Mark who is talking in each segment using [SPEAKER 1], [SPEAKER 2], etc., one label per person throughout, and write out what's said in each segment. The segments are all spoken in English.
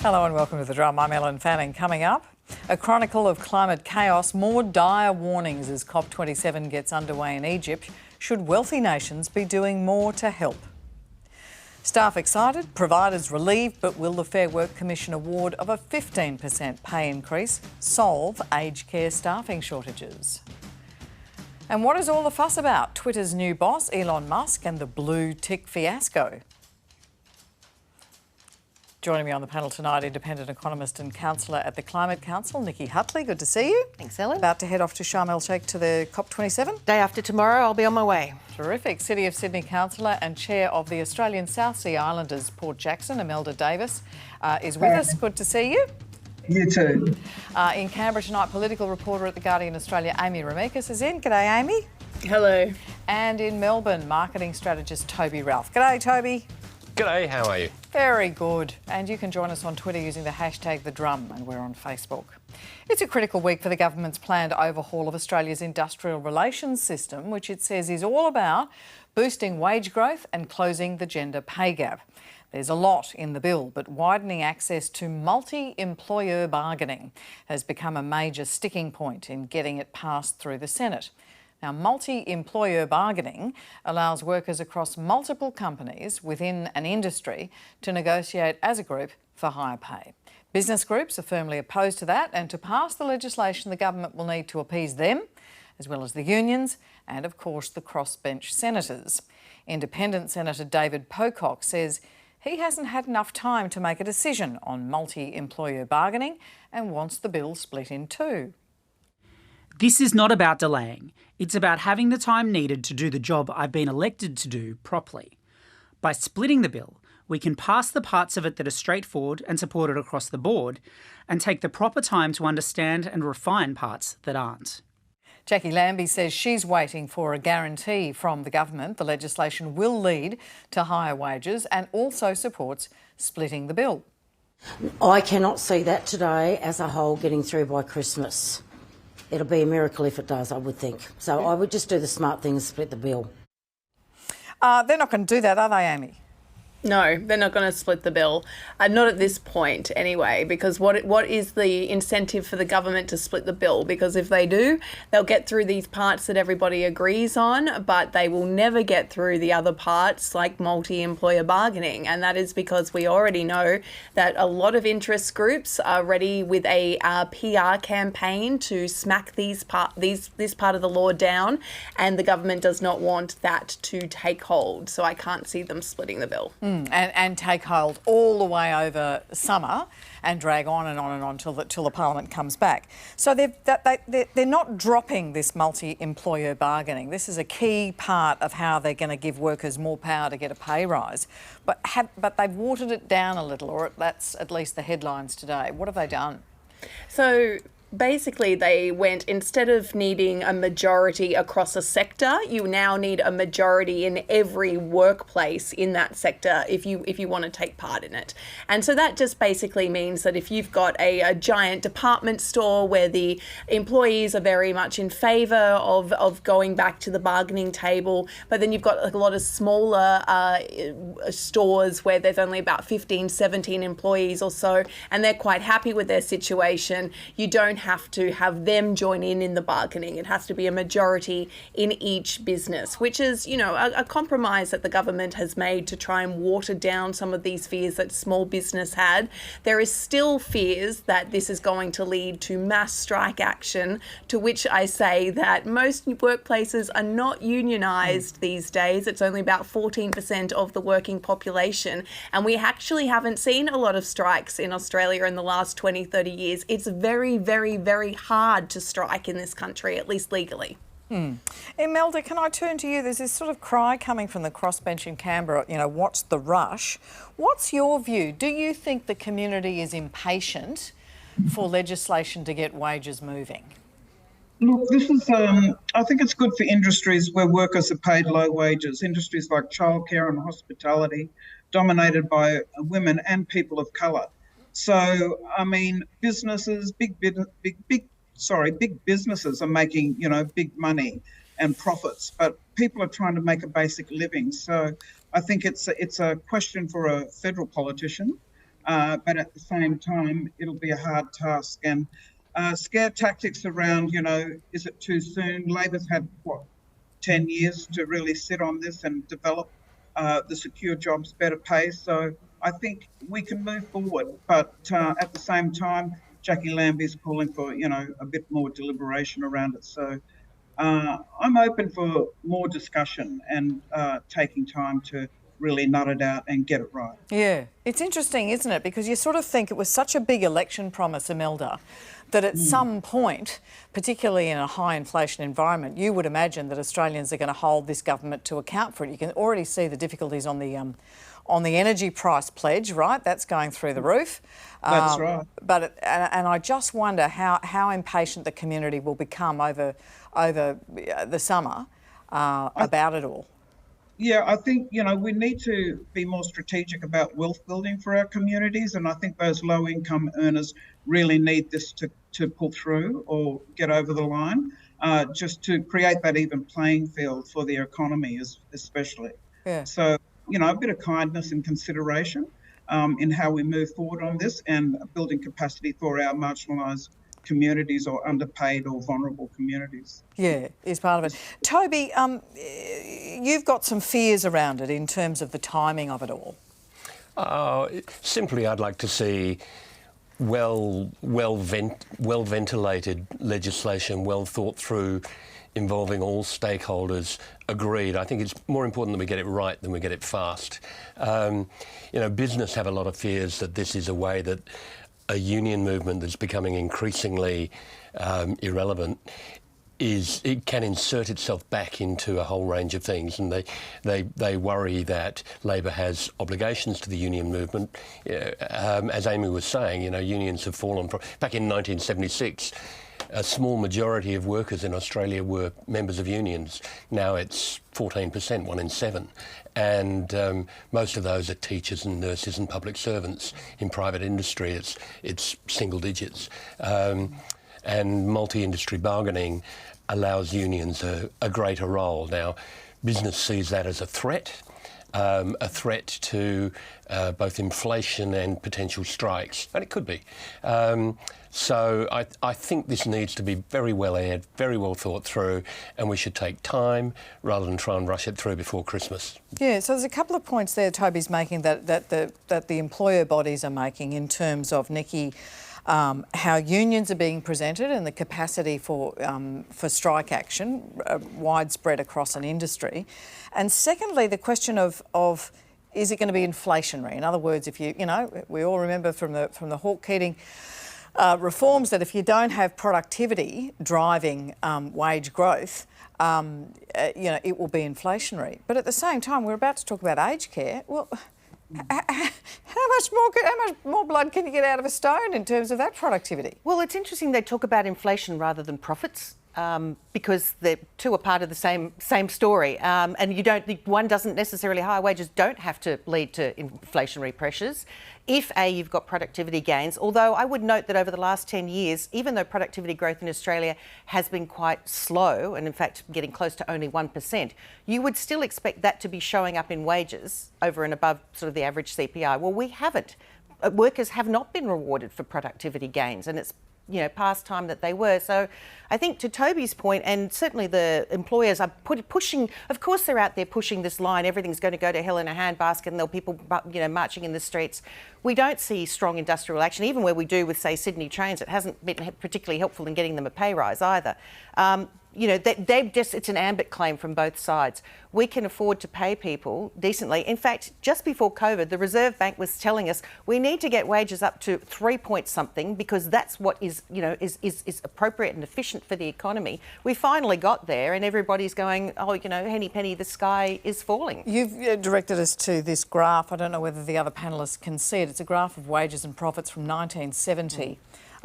[SPEAKER 1] Hello and welcome to The Drum. I'm Ellen Fanning. Coming up, a chronicle of climate chaos, more dire warnings as COP27 gets underway in Egypt. Should wealthy nations be doing more to help? Staff excited, providers relieved, but will the Fair Work Commission award of a 15% pay increase solve aged care staffing shortages? And what is all the fuss about? Twitter's new boss, Elon Musk, and the blue tick fiasco. Joining me on the panel tonight, independent economist and counsellor at the Climate Council, Nicki Hutley. Good to see you.
[SPEAKER 2] Thanks, Ellen.
[SPEAKER 1] About to head off to Sharm el-Sheikh to the COP27.
[SPEAKER 2] Day after tomorrow, I'll be on my way.
[SPEAKER 1] Terrific. City of Sydney councillor and chair of the Australian South Sea Islanders, Port Jackson, Emelda Davis, is with us. Good to see you.
[SPEAKER 3] You too.
[SPEAKER 1] In Canberra tonight, political reporter at The Guardian Australia, Amy Remeikis, is in. G'day, Amy.
[SPEAKER 4] Hello.
[SPEAKER 1] And in Melbourne, marketing strategist Toby Ralph. G'day, Toby.
[SPEAKER 5] G'day, how are you?
[SPEAKER 1] Very good. And you can join us on Twitter using the hashtag #TheDrum, and we're on Facebook. It's a critical week for the government's planned overhaul of Australia's industrial relations system, which it says is all about boosting wage growth and closing the gender pay gap. There's a lot in the bill, but widening access to multi-employer bargaining has become a major sticking point in getting it passed through the Senate. Now, multi-employer bargaining allows workers across multiple companies within an industry to negotiate as a group for higher pay. Business groups are firmly opposed to that, and to pass the legislation, the government will need to appease them, as well as the unions and, of course, the crossbench senators. Independent Senator David Pocock says he hasn't had enough time to make a decision on multi-employer bargaining and wants the bill split in two.
[SPEAKER 6] This is not about delaying. It's about having the time needed to do the job I've been elected to do properly. By splitting the bill, we can pass the parts of it that are straightforward and supported across the board, and take the proper time to understand and refine parts that aren't.
[SPEAKER 1] Jackie Lambie says she's waiting for a guarantee from the government the legislation will lead to higher wages, and also supports splitting the bill.
[SPEAKER 7] I cannot see that today as a whole getting through by Christmas. It'll be a miracle if it does, I would think. So I would just do the smart thing and split the bill.
[SPEAKER 1] They're not going to do that, are they, Amy?
[SPEAKER 4] No, they're not going to split the bill. Not at this point, anyway, because what is the incentive for the government to split the bill? Because if they do, they'll get through these parts that everybody agrees on, but they will never get through the other parts like multi-employer bargaining. And that is because we already know that a lot of interest groups are ready with a PR campaign to smack this part of the law down, and the government does not want that to take hold. So I can't see them splitting the bill.
[SPEAKER 1] And take hold all the way over summer and drag on and on and on till the Parliament comes back. So they're not dropping this multi-employer bargaining. This is a key part of how they're going to give workers more power to get a pay rise. But they've watered it down a little, or that's at least the headlines today. What have they done?
[SPEAKER 4] So basically, they went, instead of needing a majority across a sector, you now need a majority in every workplace in that sector if you want to take part in it. And so that just basically means that if you've got a giant department store where the employees are very much in favour of going back to the bargaining table, but then you've got a lot of smaller stores where there's only about 15, 17 employees or so, and they're quite happy with their situation, you don't have to have them join in the bargaining. It has to be a majority in each business, which is, a compromise that the government has made to try and water down some of these fears that small business had. There is still fears that this is going to lead to mass strike action, to which I say that most workplaces are not unionised these days. It's only about 14% of the working population, and we actually haven't seen a lot of strikes in Australia in the last 20, 30 years. It's very, very, very hard to strike in this country, at least legally.
[SPEAKER 1] Emelda, can I turn to you? There's this sort of cry coming from the crossbench in Canberra, what's the rush? What's your view? Do you think the community is impatient for legislation to get wages moving?
[SPEAKER 3] Look, this is, I think it's good for industries where workers are paid low wages, industries like childcare and hospitality, dominated by women and people of colour. So, businesses, big businesses are making, big money and profits, but people are trying to make a basic living. So I think it's a question for a federal politician but at the same time, it'll be a hard task. And scare tactics around, is it too soon? Labor's had, 10 years to really sit on this and develop the secure jobs, better pay. So I think we can move forward. But at the same time, Jackie Lambie's calling for, a bit more deliberation around it. So I'm open for more discussion and taking time to really nut it out and get it right.
[SPEAKER 1] Yeah, it's interesting, isn't it? Because you sort of think it was such a big election promise, Emelda, that at some point, particularly in a high inflation environment, you would imagine that Australians are going to hold this government to account for it. You can already see the difficulties on the energy price pledge, right? That's going through the roof.
[SPEAKER 3] That's right.
[SPEAKER 1] And I just wonder how impatient the community will become over the summer about it all.
[SPEAKER 3] Yeah, I think, we need to be more strategic about wealth building for our communities. And I think those low income earners really need this to pull through or get over the line, just to create that even playing field for the economy, especially.
[SPEAKER 1] Yeah.
[SPEAKER 3] So, a bit of kindness and consideration in how we move forward on this and building capacity for our marginalised communities or underpaid or vulnerable communities.
[SPEAKER 1] Yeah, is part of it. Toby, you've got some fears around it in terms of the timing of it all.
[SPEAKER 5] Simply, I'd like to see well ventilated legislation, well thought through, involving all stakeholders, agreed. I think it's more important that we get it right than we get it fast. Business have a lot of fears that this is a way that a union movement that's becoming increasingly irrelevant it can insert itself back into a whole range of things, and they worry that Labor has obligations to the union movement. As Amy was saying, unions have fallen from back in 1976. A small majority of workers in Australia were members of unions. Now it's 14%, 1 in 7. And most of those are teachers and nurses and public servants. In private industry, it's single digits. And multi-industry bargaining allows unions a greater role. Now, business sees that as a threat to both inflation and potential strikes, and it could be. So I think this needs to be very well aired, very well thought through, and we should take time rather than try and rush it through before Christmas.
[SPEAKER 1] Yeah, so there's a couple of points there Toby's making that the employer bodies are making in terms of, Nicki, how unions are being presented and the capacity for strike action widespread across an industry. And secondly, the question of is it going to be inflationary? In other words, if we all remember from the Hawke-Keating reforms that if you don't have productivity driving wage growth, it will be inflationary. But at the same time, we're about to talk about aged care. Well, how much more blood can you get out of a stone in terms of that productivity?
[SPEAKER 2] Well, it's interesting they talk about inflation rather than profits. Because the two are part of the same story, and one doesn't necessarily, higher wages don't have to lead to inflationary pressures if you've got productivity gains. Although I would note that over the last 10 years, even though productivity growth in Australia has been quite slow, and in fact getting close to only 1%, you would still expect that to be showing up in wages over and above sort of the average CPI. Well, we haven't. Workers have not been rewarded for productivity gains, and it's past time that they were. So I think to Toby's point, and certainly the employers are pushing, of course they're out there pushing this line, everything's going to go to hell in a handbasket and there'll be people marching in the streets. We don't see strong industrial action, even where we do with, say, Sydney Trains. It hasn't been particularly helpful in getting them a pay rise either. It's an ambit claim from both sides. We can afford to pay people decently. In fact, just before COVID, the Reserve Bank was telling us we need to get wages up to 3 point something because that's what is appropriate and efficient for the economy. We finally got there, and everybody's going, henny penny, the sky is falling.
[SPEAKER 1] You've directed us to this graph. I don't know whether the other panellists can see it. It's a graph of wages and profits from 1970.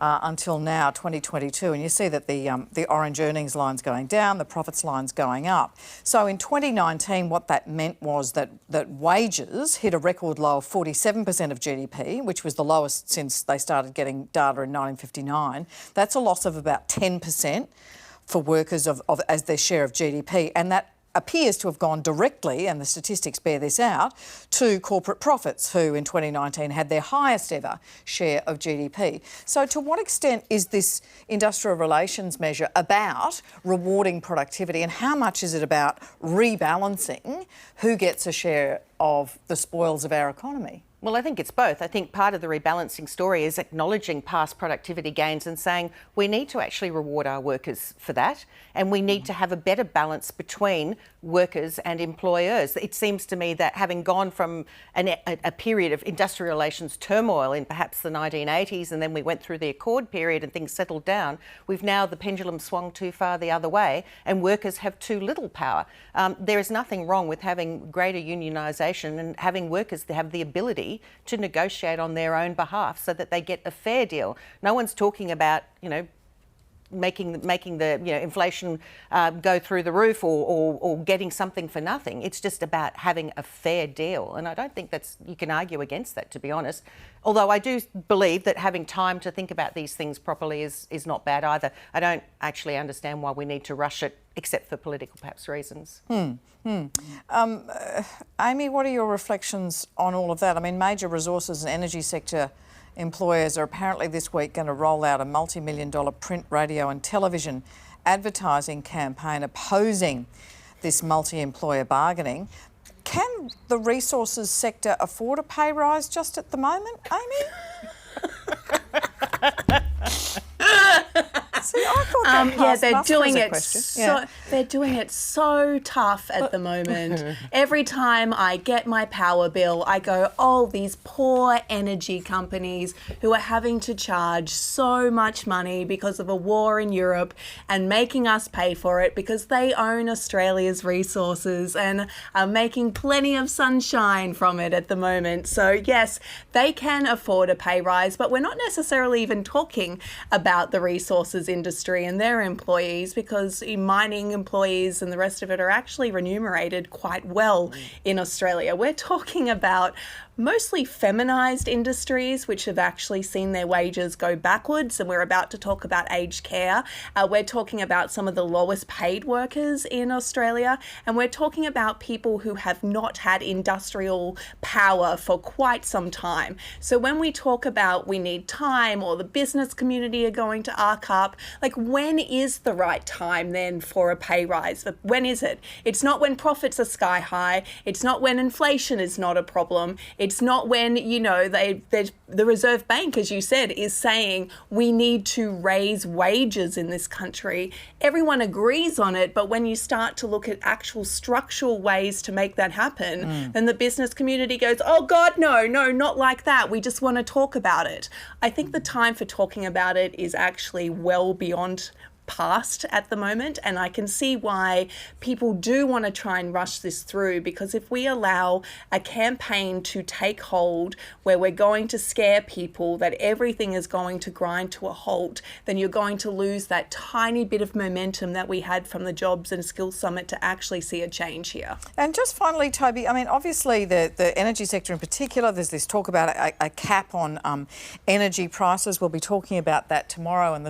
[SPEAKER 1] Until now, 2022, and you see that the orange earnings line's going down, the profits line's going up. So in 2019, what that meant was that wages hit a record low of 47% of GDP, which was the lowest since they started getting data in 1959. That's a loss of about 10% for workers as their share of GDP, and that appears to have gone directly, and the statistics bear this out, to corporate profits, who in 2019 had their highest ever share of GDP. So to what extent is this industrial relations measure about rewarding productivity, and how much is it about rebalancing who gets a share of the spoils of our economy?
[SPEAKER 2] Well, I think it's both. I think part of the rebalancing story is acknowledging past productivity gains and saying we need to actually reward our workers for that, and we need to have a better balance between workers and employers. It seems to me that having gone from a period of industrial relations turmoil in perhaps the 1980s, and then we went through the Accord period and things settled down, we've now the pendulum swung too far the other way, and workers have too little power. There is nothing wrong with having greater unionisation and having workers have the ability to negotiate on their own behalf so that they get a fair deal. No one's talking about, making the inflation go through the roof or getting something for nothing. It's just about having a fair deal, and I don't think you can argue against that, to be honest. Although I do believe that having time to think about these things properly is not bad either. I don't actually understand why we need to rush it, except for political perhaps reasons.
[SPEAKER 1] Amy, what are your reflections on all of that? I mean, major resources and energy sector employers are apparently this week going to roll out a multi-million-dollar print, radio and television advertising campaign opposing this multi-employer bargaining. Can the resources sector afford a pay rise just at the moment, Amy? See, I thought that
[SPEAKER 4] they're doing it so tough at the moment. Every time I get my power bill, I go, oh, these poor energy companies who are having to charge so much money because of a war in Europe and making us pay for it because they own Australia's resources and are making plenty of sunshine from it at the moment. So yes, they can afford a pay rise, but we're not necessarily even talking about the resources industry and their employees, because mining employees and the rest of it are actually remunerated quite well in Australia. We're talking about mostly feminised industries which have actually seen their wages go backwards, and we're about to talk about aged care. We're talking about some of the lowest paid workers in Australia, and we're talking about people who have not had industrial power for quite some time. So when we talk about we need time, or the business community are going to arc up, like, when is the right time then for a pay rise? When is it? It's not when profits are sky high. It's not when inflation is not a problem. It's not when, the Reserve Bank, as you said, is saying we need to raise wages in this country. Everyone agrees on it, but when you start to look at actual structural ways to make that happen, then the business community goes, oh God, no, not like that. We just want to talk about it. I think the time for talking about it is actually well beyond past at the moment, and I can see why people do want to try and rush this through, because if we allow a campaign to take hold where we're going to scare people that everything is going to grind to a halt, then you're going to lose that tiny bit of momentum that we had from the Jobs and Skills Summit to actually see a change here.
[SPEAKER 1] And just finally, Toby, I mean, obviously the energy sector in particular, there's this talk about a cap on energy prices. We'll be talking about that tomorrow, and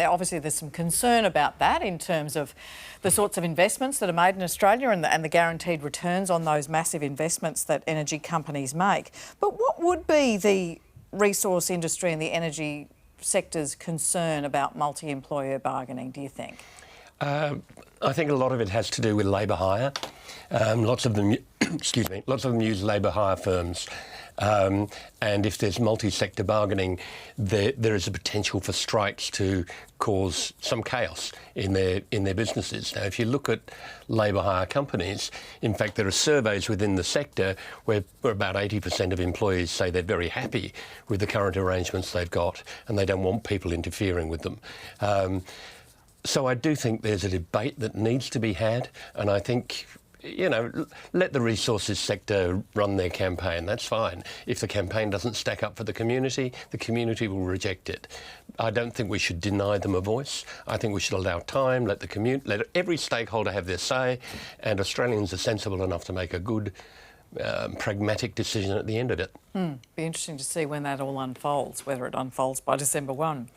[SPEAKER 1] obviously there's some concern about that in terms of the sorts of investments that are made in Australia and the guaranteed returns on those massive investments that energy companies make. But what would be the resource industry and the energy sector's concern about multi-employer bargaining, do you think?
[SPEAKER 5] I think a lot of it has to do with labour hire. Lots of them use labour hire firms. And if there's multi-sector bargaining, there is a potential for strikes to cause some chaos in their businesses. Now, if you look at labour hire companies, in fact, there are surveys within the sector where about 80% of employees say they're very happy with the current arrangements they've got, and they don't want people interfering with them. So I do think there's a debate that needs to be had, and I think, let the resources sector run their campaign. That's fine. If the campaign doesn't stack up for the community will reject it. I don't think we should deny them a voice. I think we should allow time, let every stakeholder have their say, and Australians are sensible enough to make a good pragmatic decision at the end of it.
[SPEAKER 1] Be interesting to see when that all unfolds, whether it unfolds by December 1.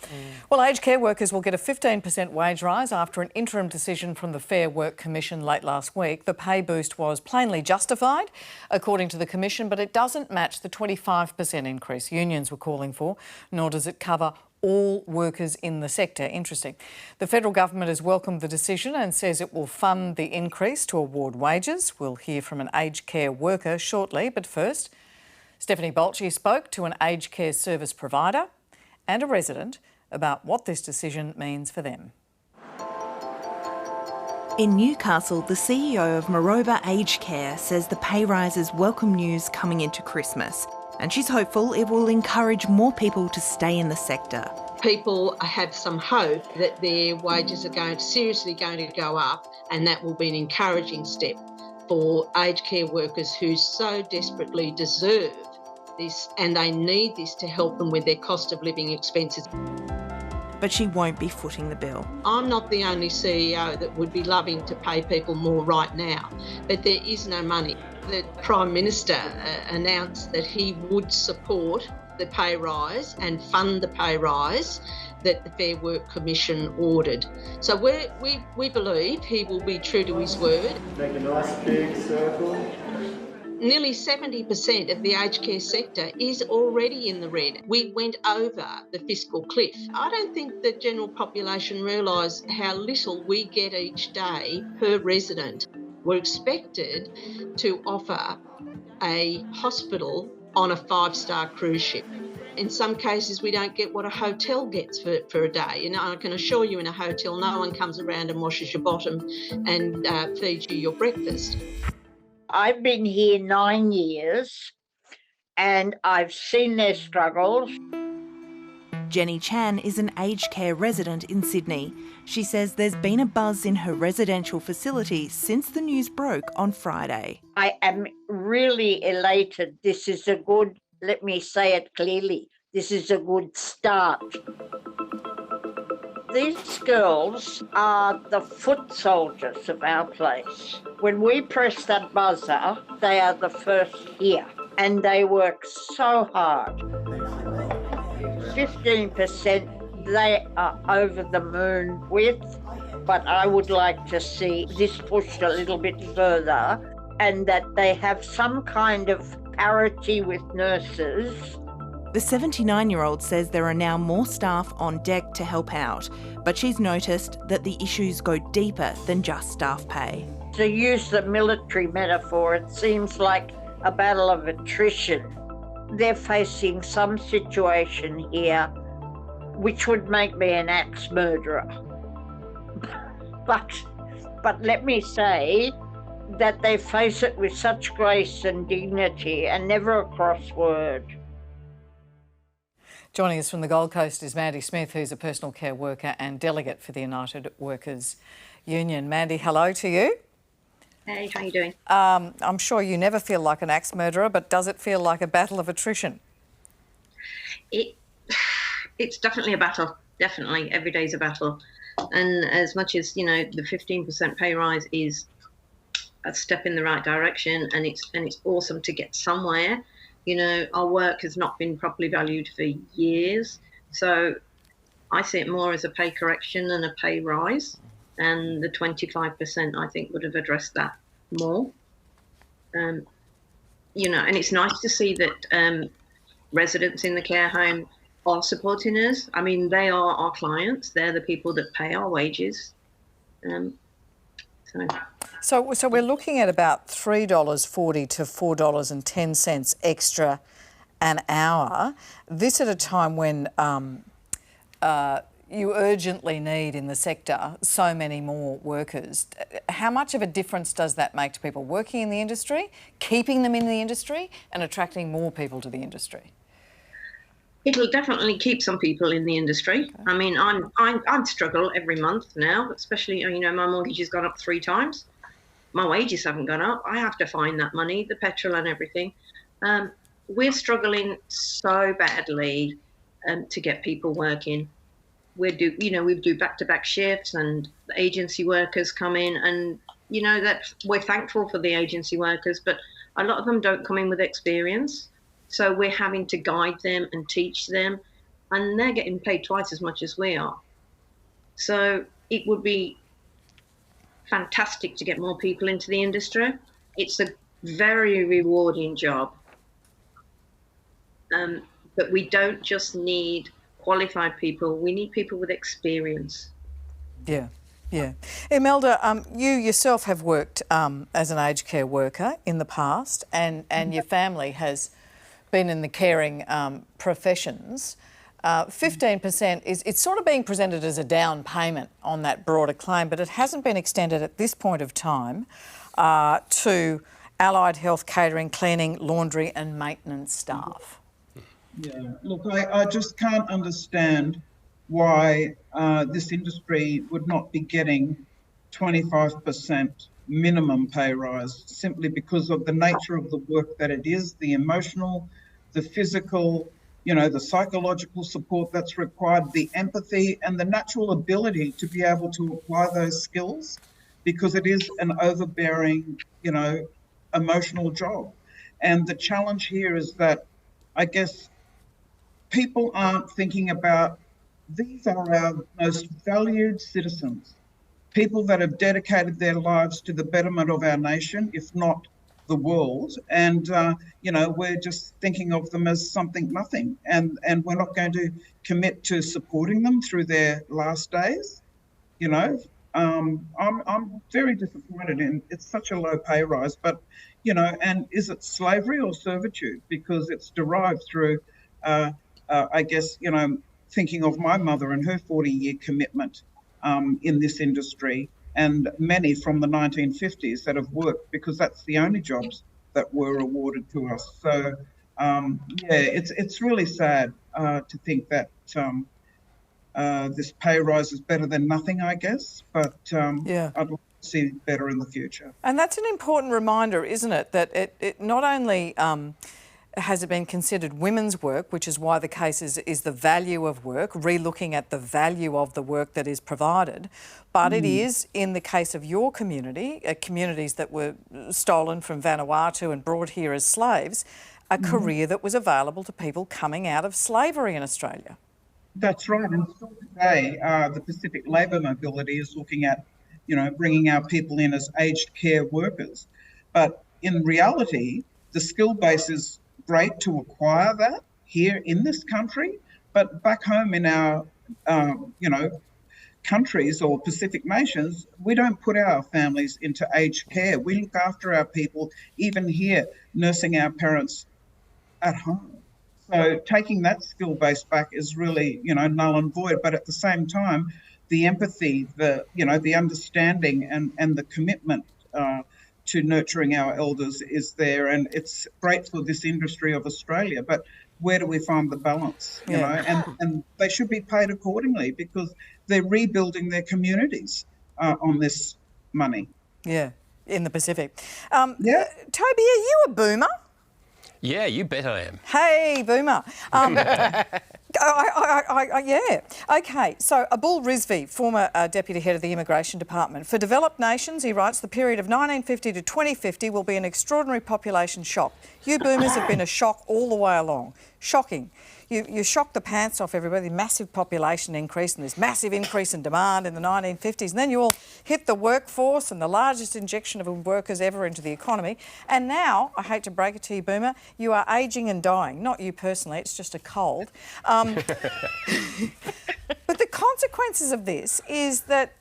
[SPEAKER 1] Well, aged care workers will get a 15% wage rise after an interim decision from the Fair Work Commission late last week. The pay boost was plainly justified, according to the Commission, but it doesn't match the 25% increase unions were calling for, nor does it cover all workers in the sector. Interesting. The federal government has welcomed the decision and says it will fund the increase to award wages. We'll hear from an aged care worker shortly, but first, Stephanie Bolchi spoke to an aged care service provider and a resident about what this decision means for them.
[SPEAKER 8] In Newcastle, the CEO of Maroba Aged Care says the pay rise is welcome news coming into Christmas, and she's hopeful it will encourage more people to stay in the sector.
[SPEAKER 9] People have some hope that their wages are seriously going to go up, and that will be an encouraging step for aged care workers who so desperately deserve this, and they need this to help them with their cost of living expenses.
[SPEAKER 8] But she won't be footing the bill.
[SPEAKER 9] I'm not the only CEO that would be loving to pay people more right now, but there is no money. The Prime Minister announced that he would support the pay rise and fund the pay rise that the Fair Work Commission ordered. So we believe he will be true to his word.
[SPEAKER 10] Make a nice big circle.
[SPEAKER 9] Nearly 70% of the aged care sector is already in the red. We went over the fiscal cliff. I don't think the general population realise how little we get each day per resident. We're expected to offer a hospital on a 5-star cruise ship. In some cases, we don't get what a hotel gets for a day. And I can assure you, in a hotel, no one comes around and washes your bottom and feeds you your breakfast.
[SPEAKER 11] I've been here 9 years and I've seen their struggles.
[SPEAKER 8] Jenny Chan is an aged care resident in Sydney. She says there's been a buzz in her residential facility since the news broke on Friday.
[SPEAKER 11] I am really elated. This is a good, let me say it clearly, this is a good start. These girls are the foot soldiers of our place. When we press that buzzer, they are the first here, and they work so hard. 15% they are over the moon with, but I would like to see this pushed a little bit further, and that they have some kind of parity with nurses.
[SPEAKER 8] The 79-year-old says there are now more staff on deck to help out, but she's noticed that the issues go deeper than just staff pay.
[SPEAKER 11] To use the military metaphor, it seems like a battle of attrition. They're facing some situation here which would make me an axe murderer. But let me say that they face it with such grace and dignity and never a cross word.
[SPEAKER 1] Joining us from the Gold Coast is Mandy Smith, who's a personal care worker and delegate for the United Workers Union. Mandy, hello to you.
[SPEAKER 12] Hey, how are you doing?
[SPEAKER 1] I'm sure you never feel like an axe murderer, but does it feel like a battle of attrition?
[SPEAKER 12] It's definitely a battle. Definitely, every day is a battle. And as much as, you know, the 15% pay rise is a step in the right direction, and it's awesome to get somewhere. You know, our work has not been properly valued for years. So I see it more as a pay correction than a pay rise. And the 25%, I think, would have addressed that more. You know, and it's nice to see that residents in the care home are supporting us. I mean, they are our clients. They're the people that pay our wages.
[SPEAKER 1] So we're looking at about $3.40 to $4.10 extra an hour. This at a time when you urgently need in the sector so many more workers. How much of a difference does that make to people working in the industry, keeping them in the industry and attracting more people to the industry?
[SPEAKER 12] It'll definitely keep some people in the industry. Okay. I mean, I'm struggle every month now, especially, you know, my mortgage has gone up 3 times. My wages haven't gone up. I have to find that money, the petrol and everything. We're struggling so badly to get people working. We do back-to-back shifts, and the agency workers come in, and you know that we're thankful for the agency workers, but A lot of them don't come in with experience. So we're having to guide them and teach them, and they're getting paid twice as much as we are. So it would be fantastic to get more people into the industry. It's a very rewarding job. But we don't just need qualified people, we need people with experience.
[SPEAKER 1] Yeah. Yeah. Emelda, you yourself have worked as an aged care worker in the past, and your family has been in the caring professions. 15% it's sort of being presented as a down payment on that broader claim, but it hasn't been extended at this point of time to allied health, catering, cleaning, laundry and maintenance staff.
[SPEAKER 3] Yeah, look, I just can't understand why this industry would not be getting 25% minimum pay rise simply because of the nature of the work that it is, the emotional, the physical, the psychological support that's required, the empathy and the natural ability to be able to apply those skills, because it is an overbearing, emotional job. And the challenge here is that, I guess, people aren't thinking about these are our most valued citizens, people that have dedicated their lives to the betterment of our nation, if not the world. And, we're just thinking of them as something nothing. And we're not going to commit to supporting them through their last days. I'm very disappointed in it's such a low pay rise, but, and is it slavery or servitude? Because it's derived through, I guess, thinking of my mother and her 40-year commitment in this industry, and many from the 1950s that have worked because that's the only jobs that were awarded to us. So, it's really sad to think that this pay rise is better than nothing, I guess, but I'd like to see better in the future.
[SPEAKER 1] And that's an important reminder, isn't it, that it not only has it been considered women's work, which is why the case is the value of work, re-looking at the value of the work that is provided, but it is, in the case of your community, communities that were stolen from Vanuatu and brought here as slaves, a career that was available to people coming out of slavery in Australia.
[SPEAKER 3] That's right. And still today, the Pacific Labour Mobility is looking at, bringing our people in as aged care workers. But in reality, the skill base is great to acquire that here in this country, but back home in our, countries or Pacific nations, we don't put our families into aged care. We look after our people, even here, nursing our parents at home. So taking that skill base back is really, null and void. But at the same time, the empathy, the understanding and the commitment to nurturing our elders is there, and it's great for this industry of Australia. But where do we find the balance? And they should be paid accordingly because they're rebuilding their communities on this money.
[SPEAKER 1] Yeah, in the Pacific. Toby, are you a boomer?
[SPEAKER 5] Yeah, you bet I am.
[SPEAKER 1] Hey, boomer. Yeah. OK, so Abul Rizvi, former Deputy Head of the Immigration Department. For developed nations, he writes, the period of 1950 to 2050 will be an extraordinary population shock. You boomers have been a shock all the way along. Shocking. You shocked the pants off everybody, massive population increase and this massive increase in demand in the 1950s. And then you all hit the workforce and the largest injection of workers ever into the economy. And now, I hate to break it to you, Boomer, you are ageing and dying. Not you personally, it's just a cold. But the consequences of this is that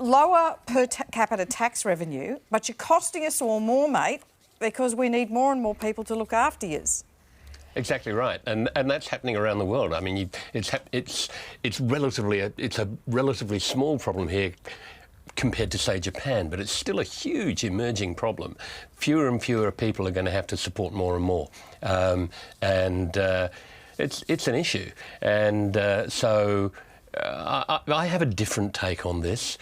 [SPEAKER 1] lower per capita tax revenue, but you're costing us all more, mate, because we need more and more people to look after yous.
[SPEAKER 5] Exactly right, and that's happening around the world. I mean, it's a relatively small problem here compared to, say, Japan, but it's still a huge emerging problem. Fewer and fewer people are going to have to support more and more, it's an issue. And so I have a different take on this.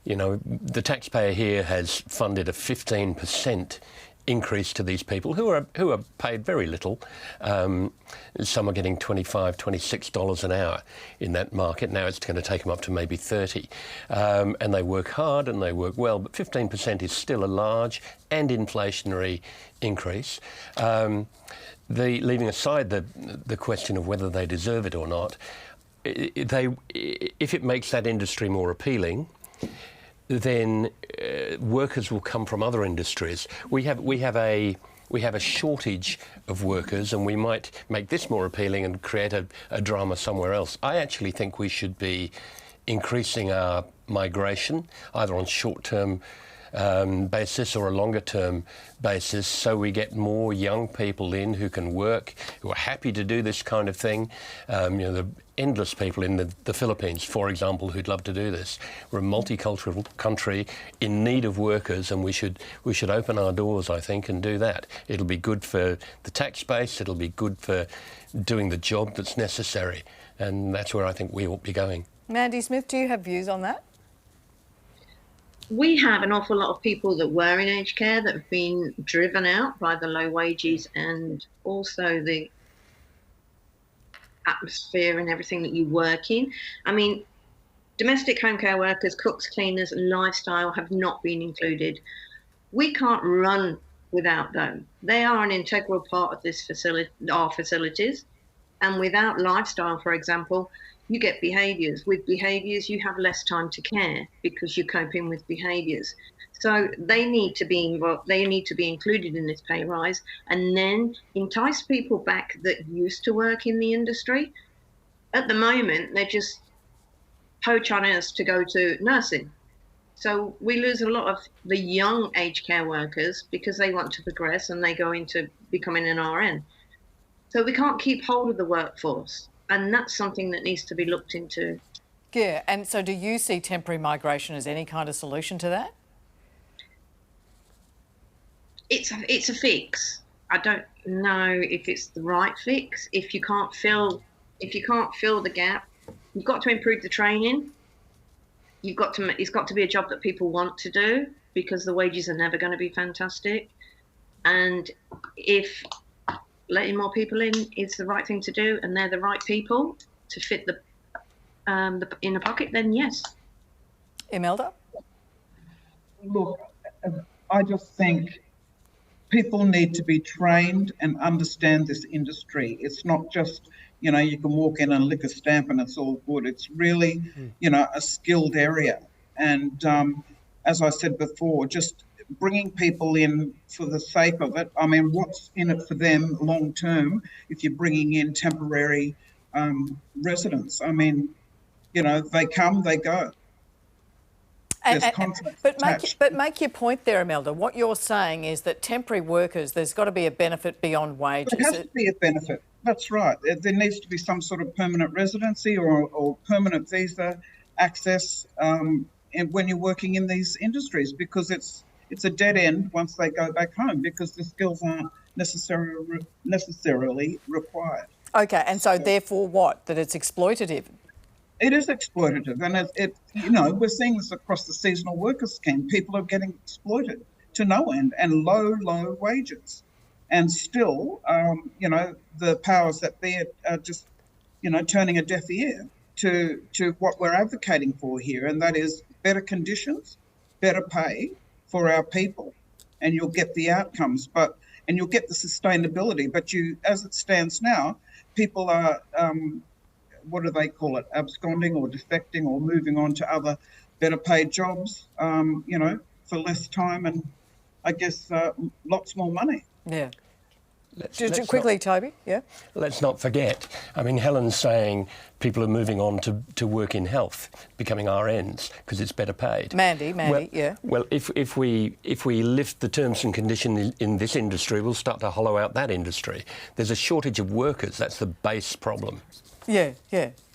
[SPEAKER 5] The taxpayer here has funded a 15% increase to these people who are paid very little. Some are getting $25, $26 an hour in that market. Now it's going to take them up to maybe 30. And they work hard and they work well, but 15% is still a large and inflationary increase. Leaving aside the question of whether they deserve it or not, if it makes that industry more appealing, then workers will come from other industries. We have a shortage of workers, and we might make this more appealing and create a drama somewhere else. I actually think we should be increasing our migration, either on short-term basis or a longer-term basis, so we get more young people in who can work, who are happy to do this kind of thing. The endless people in the Philippines, for example, who'd love to do this. We're a multicultural country in need of workers, and we should open our doors, I think, and do that. It'll be good for the tax base. It'll be good for doing the job that's necessary, and that's where I think we ought to be going.
[SPEAKER 1] Mandy Smith, do you have views on that?
[SPEAKER 12] We have an awful lot of people that were in aged care that have been driven out by the low wages and also the atmosphere and everything that you work in. I mean, domestic home care workers, cooks, cleaners, and lifestyle have not been included. We can't run without them. They are an integral part of our facilities. And without lifestyle, for example, you get behaviours. With behaviours, you have less time to care because you're coping with behaviours. So they need to be involved. They need to be included in this pay rise, and then entice people back that used to work in the industry. At the moment, they're just poach on us to go to nursing. So we lose a lot of the young aged care workers because they want to progress and they go into becoming an RN. So we can't keep hold of the workforce. And that's something that needs to be looked into.
[SPEAKER 1] Yeah, and so do you see temporary migration as any kind of solution to that?
[SPEAKER 12] It's a fix. I don't know if it's the right fix. If you can't fill the gap, you've got to improve the training. It's got to be a job that people want to do, because the wages are never going to be fantastic. And if letting more people in is the right thing to do, and they're the right people to fit the in the pocket, then yes.
[SPEAKER 1] Emelda?
[SPEAKER 3] Look, I just think people need to be trained and understand this industry. It's not just, you can walk in and lick a stamp and it's all good. It's really, a skilled area. And as I said before, just bringing people in for the sake of it. I mean, what's in it for them long term if you're bringing in temporary residents? I mean, they come, they go.
[SPEAKER 1] But make your point there, Emelda. What you're saying is that temporary workers, there's got to be a benefit beyond wages.
[SPEAKER 3] There has to be a benefit. That's right. There needs to be some sort of permanent residency or permanent visa access when you're working in these industries, because it's a dead end once they go back home, because the skills aren't necessarily required.
[SPEAKER 1] Okay, and so therefore what? That it's exploitative?
[SPEAKER 3] It is exploitative, and we're seeing this across the seasonal worker scheme. People are getting exploited to no end, and low wages, and still, the powers that be are just, turning a deaf ear to what we're advocating for here, and that is better conditions, better pay for our people, and you'll get the outcomes, and you'll get the sustainability. But as it stands now, people are. What do they call it? Absconding or defecting or moving on to other better paid jobs, for less time and I guess lots more money.
[SPEAKER 1] Yeah. Let's quickly, Toby, yeah?
[SPEAKER 5] Let's not forget, I mean, Helen's saying people are moving on to work in health, becoming RNs, because it's better paid.
[SPEAKER 1] Mandy, yeah.
[SPEAKER 5] Well, if we lift the terms and conditions in this industry, we'll start to hollow out that industry. There's a shortage of workers. That's the base problem.
[SPEAKER 1] Yeah.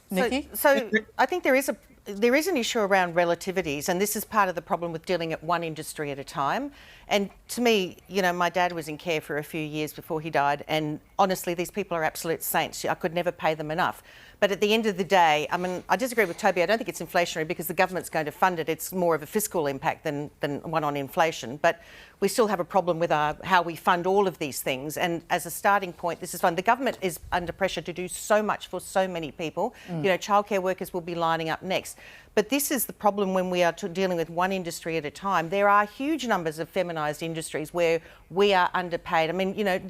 [SPEAKER 1] Nicki?
[SPEAKER 2] So I think there is there is an issue around relativities, and this is part of the problem with dealing at one industry at a time. And to me, you know, my dad was in care for a few years before he died, and honestly, these people are absolute saints. I could never pay them enough. But at the end of the day, I mean, I disagree with Toby. I don't think it's inflationary because the government's going to fund it. It's more of a fiscal impact than one on inflation. But we still have a problem with how we fund all of these things. And as a starting point, this is fine. The government is under pressure to do so much for so many people. You know, childcare workers will be lining up next. But this is the problem when we are dealing with one industry at a time. There are huge numbers of feminised industries where we are underpaid. I mean, you know,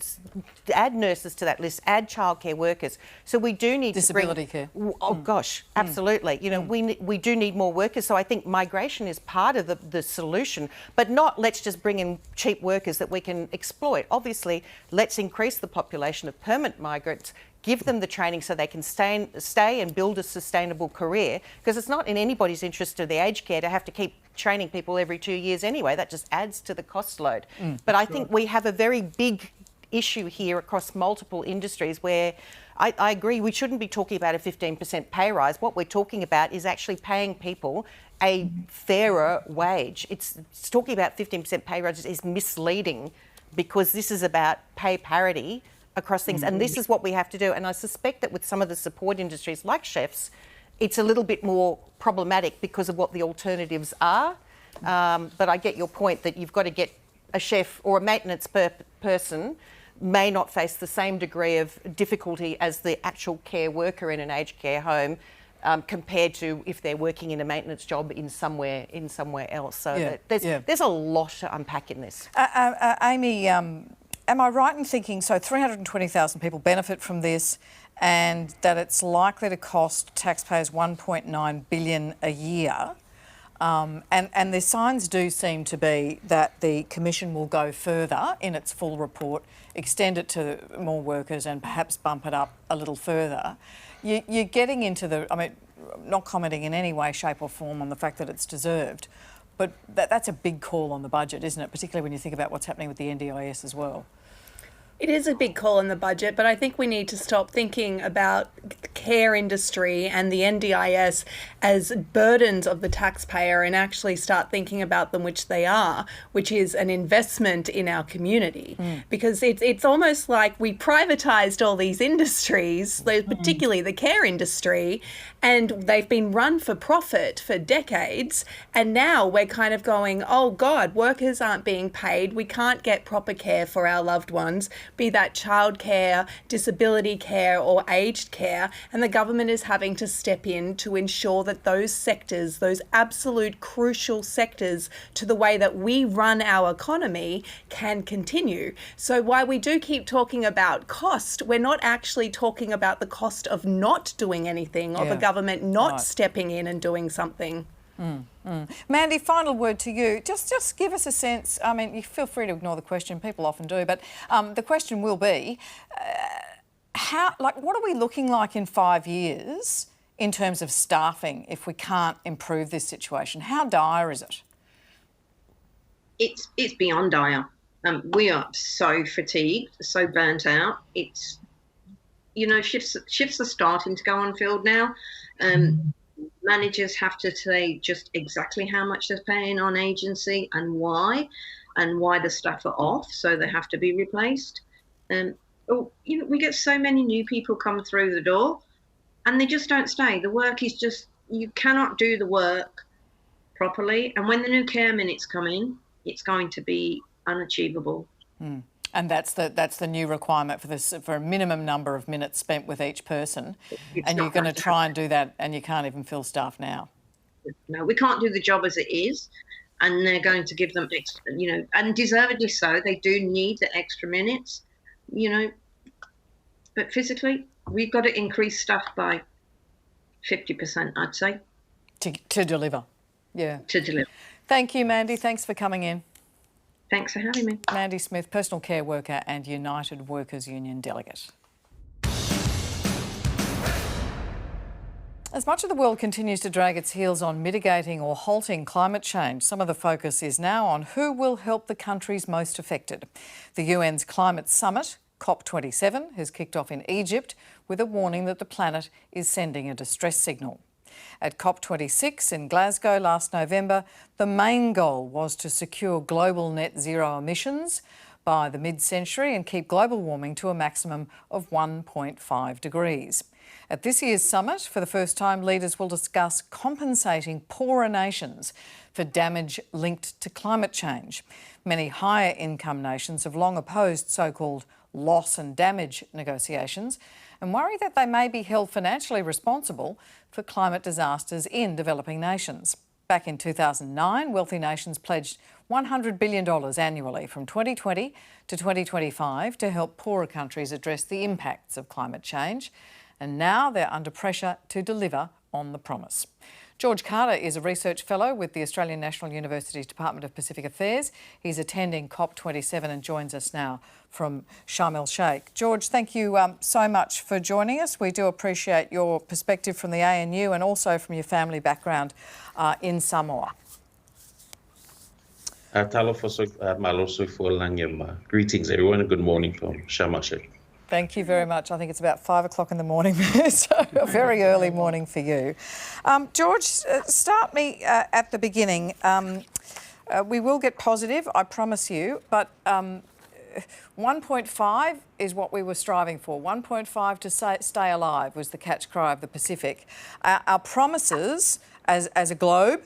[SPEAKER 2] add nurses to that list, add childcare workers. So we do need
[SPEAKER 1] disability care.
[SPEAKER 2] Oh gosh, absolutely. You know, we do need more workers. So I think migration is part of the solution, but not let's just bring in cheap workers that we can exploit. Obviously, let's increase the population of permanent migrants. Give them the training so they can stay and build a sustainable career, because it's not in anybody's interest to the aged care to have to keep training people every 2 years anyway. That just adds to the cost load. But I think we have a very big issue here across multiple industries where I agree we shouldn't be talking about a 15% pay rise. What we're talking about is actually paying people a fairer wage. It's talking about 15% pay rises is misleading because this is about pay parity across things. And this is what we have to do. And I suspect that with some of the support industries like chefs, it's a little bit more problematic because of what the alternatives are. But I get your point that you've got to get a chef or a maintenance person may not face the same degree of difficulty as the actual care worker in an aged care home compared to if they're working in a maintenance job in somewhere else. So there's a lot to unpack in this.
[SPEAKER 1] Amy, am I right in thinking, so 320,000 people benefit from this and that it's likely to cost taxpayers $1.9 billion a year? And the signs do seem to be that the Commission will go further in its full report, extend it to more workers and perhaps bump it up a little further. You're getting into the, I mean, not commenting in any way, shape or form on the fact that it's deserved, but that's a big call on the budget, isn't it? Particularly when you think about what's happening with the NDIS as well.
[SPEAKER 4] It is a big call on the budget, but I think we need to stop thinking about the care industry and the NDIS as burdens of the taxpayer and actually start thinking about them, which they are, which is an investment in our community. Because it's almost like we privatised all these industries, particularly the care industry, and they've been run for profit for decades. And now we're kind of going, oh God, workers aren't being paid. We can't get proper care for our loved ones, be that childcare, disability care or aged care, and the government is having to step in to ensure that those sectors, those absolute crucial sectors to the way that we run our economy can continue. So while we do keep talking about cost, we're not actually talking about the cost of not doing anything, of a government not stepping in and doing something.
[SPEAKER 1] Mandy, final word to you. Just give us a sense. I mean, you feel free to ignore the question. People often do, but the question will be, what are we looking like in 5 years in terms of staffing if we can't improve this situation? How dire is it?
[SPEAKER 12] It's beyond dire. We are so fatigued, so burnt out. It's, you know, shifts are starting to go unfilled now. Managers have to say just exactly how much they're paying on agency and why the staff are off, so they have to be replaced. You know, we get so many new people come through the door and they just don't stay. The work is just, you cannot do the work properly. And when the new care minutes come in, it's going to be unachievable.
[SPEAKER 1] And that's the new requirement for this, for a minimum number of minutes spent with each person. And you're going to try and do that, and you can't even fill staff now.
[SPEAKER 12] No, we can't do the job as it is, and they're going to give them extra, you know, and deservedly so. They do need the extra minutes, you know. But physically, we've got to increase staff by 50%, I'd say.
[SPEAKER 1] To deliver. Yeah.
[SPEAKER 12] To deliver.
[SPEAKER 1] Thank you, Mandy. Thanks for coming in.
[SPEAKER 12] Thanks for having me.
[SPEAKER 1] Mandy Smith, personal care worker and United Workers Union delegate. As much of the world continues to drag its heels on mitigating or halting climate change, some of the focus is now on who will help the countries most affected. The UN's climate summit, COP27, has kicked off in Egypt with a warning that the planet is sending a distress signal. At COP26 in Glasgow last November, the main goal was to secure global net zero emissions by the mid-century and keep global warming to a maximum of 1.5 degrees. At this year's summit, for the first time, leaders will discuss compensating poorer nations for damage linked to climate change. Many higher income nations have long opposed so-called loss and damage negotiations and worry that they may be held financially responsible for climate disasters in developing nations. Back in 2009, wealthy nations pledged $100 billion annually from 2020 to 2025 to help poorer countries address the impacts of climate change. And now they're under pressure to deliver on the promise. George Carter is a research fellow with the Australian National University's Department of Pacific Affairs. He's attending COP27 and joins us now from Sharm el-Sheikh. George, thank you so much for joining us. We do appreciate your perspective from the ANU and also from your family background in Samoa.
[SPEAKER 13] Greetings, everyone, and good morning from Sharm el-Sheikh.
[SPEAKER 1] Thank you very much. I think it's about 5 o'clock in the morning, so a very early morning for you. George, start me at the beginning. We will get positive, I promise you, but 1.5 is what we were striving for. 1.5 to stay alive was the catch cry of the Pacific. Our promises as a globe